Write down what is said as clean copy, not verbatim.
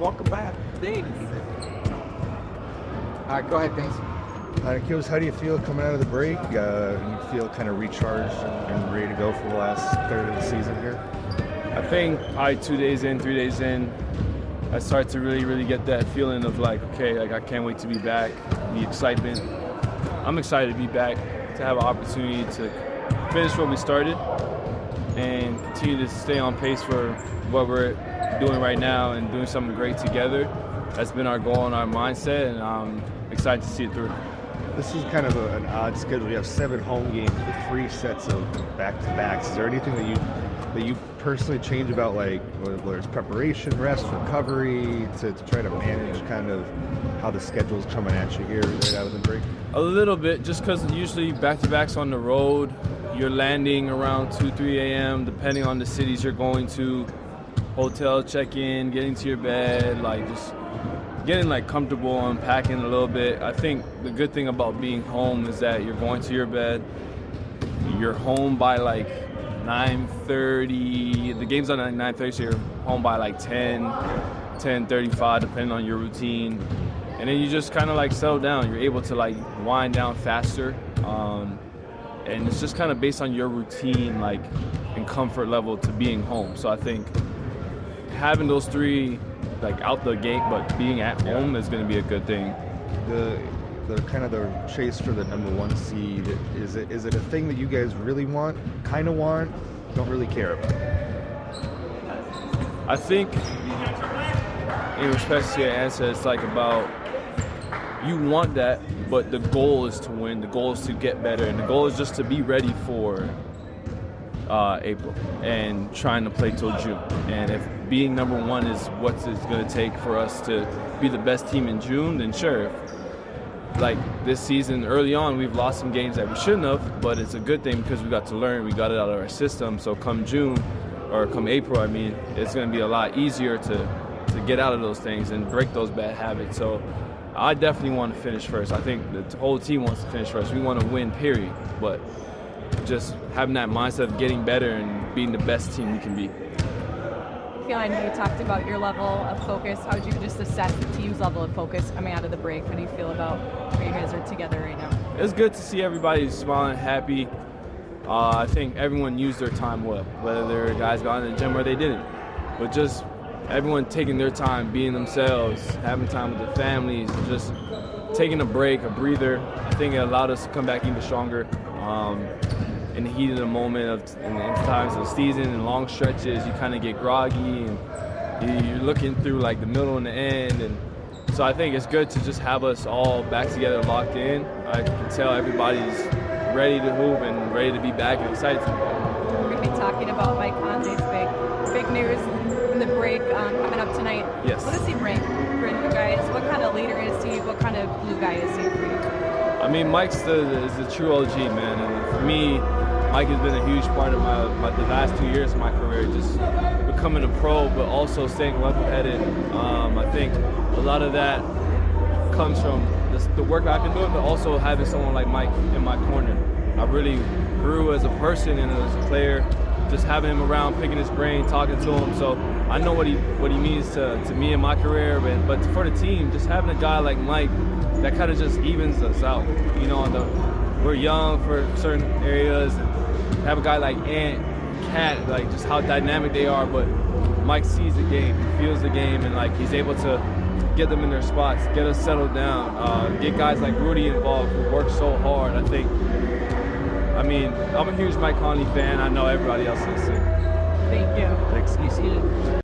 welcome back. Thanks. All right, go ahead, thanks. Nickeil, how do you feel coming out of the break? You feel kind of recharged and ready to go for the last third of the season here? I think probably 2 days in, 3 days in, I start to really get that feeling of like, okay, like I can't wait to be back, the excitement. I'm excited to be back, to have an opportunity to finish what we started and continue to stay on pace for what we're doing right now and doing something great together. That's been our goal and our mindset, and I'm excited to see it through. This is kind of an odd schedule. You have 7 home games with 3 sets of back-to-backs. Is there anything that you personally change about, like, whether it's preparation, rest, recovery, to try to manage kind of how the schedule's coming at you here right out of the break? A little bit, just because usually back-to-backs on the road, you're landing around 2, 3 a.m., depending on the cities you're going to, hotel check-in, getting to your bed, like just getting like comfortable, unpacking a little bit. I think the good thing about being home is that you're going to your bed, you're home by like 9:30. The game's on at 9:30, so you're home by like 10:35, depending on your routine. And then you just kind of like settle down. You're able to like wind down faster. And it's just kind of based on your routine, like, and comfort level to being home. So I think having those 3 like out the gate, but being at home is going to be a good thing. The kind of the chase for the number 1 seed, is it a thing that you guys really want, kind of want, don't really care about? I think, in respect to your answer, it's like about you want that, but the goal is to win. The goal is to get better, and the goal is just to be ready for April and trying to play till June. And if being number 1 is what it's going to take for us to be the best team in June, then sure. Like this season, early on, we've lost some games that we shouldn't have, but it's a good thing because we got to learn. We got it out of our system. So come June, or come April, I mean, it's going to be a lot easier to get out of those things and break those bad habits. So I definitely want to finish first. I think the whole team wants to finish first. We want to win, period. But just having that mindset of getting better and being the best team we can be. Feeling you talked about your level of focus. How would you just assess the team's level of focus coming out of the break? How do you feel about where you guys are together right now? It's good to see everybody smiling, happy. I think everyone used their time well, whether their guys got in the gym or they didn't. But just everyone taking their time, being themselves, having time with their families, just taking a break, a breather. I think it allowed us to come back even stronger. In the heat of the moment, in times of the season and long stretches, you kind of get groggy and you're looking through like the middle and the end. And so I think it's good to just have us all back together, locked in. I can tell everybody's ready to hoop and ready to be back and excited. We're going to be talking about Mike Conley's big news in the break coming up tonight. Yes. What does he bring for you guys? What kind of leader is he? What kind of glue guy is he for you? I mean, Mike's is the true OG, man. And for me, Mike has been a huge part of the last 2 years of my career, just becoming a pro, but also staying level-headed. I think a lot of that comes from the work I've been doing, but also having someone like Mike in my corner. I really grew as a person and as a player, just having him around, picking his brain, talking to him. So I know what he means to me in my career, but for the team, just having a guy like Mike that kind of just evens us out. You know, we're young for certain areas, and have a guy like Ant, Cat, like just how dynamic they are, but Mike sees the game, feels the game, and like he's able to get them in their spots, get us settled down, get guys like Rudy involved who work so hard. I mean, I'm a huge Mike Conley fan. I know everybody else is too. Thank you. Thanks.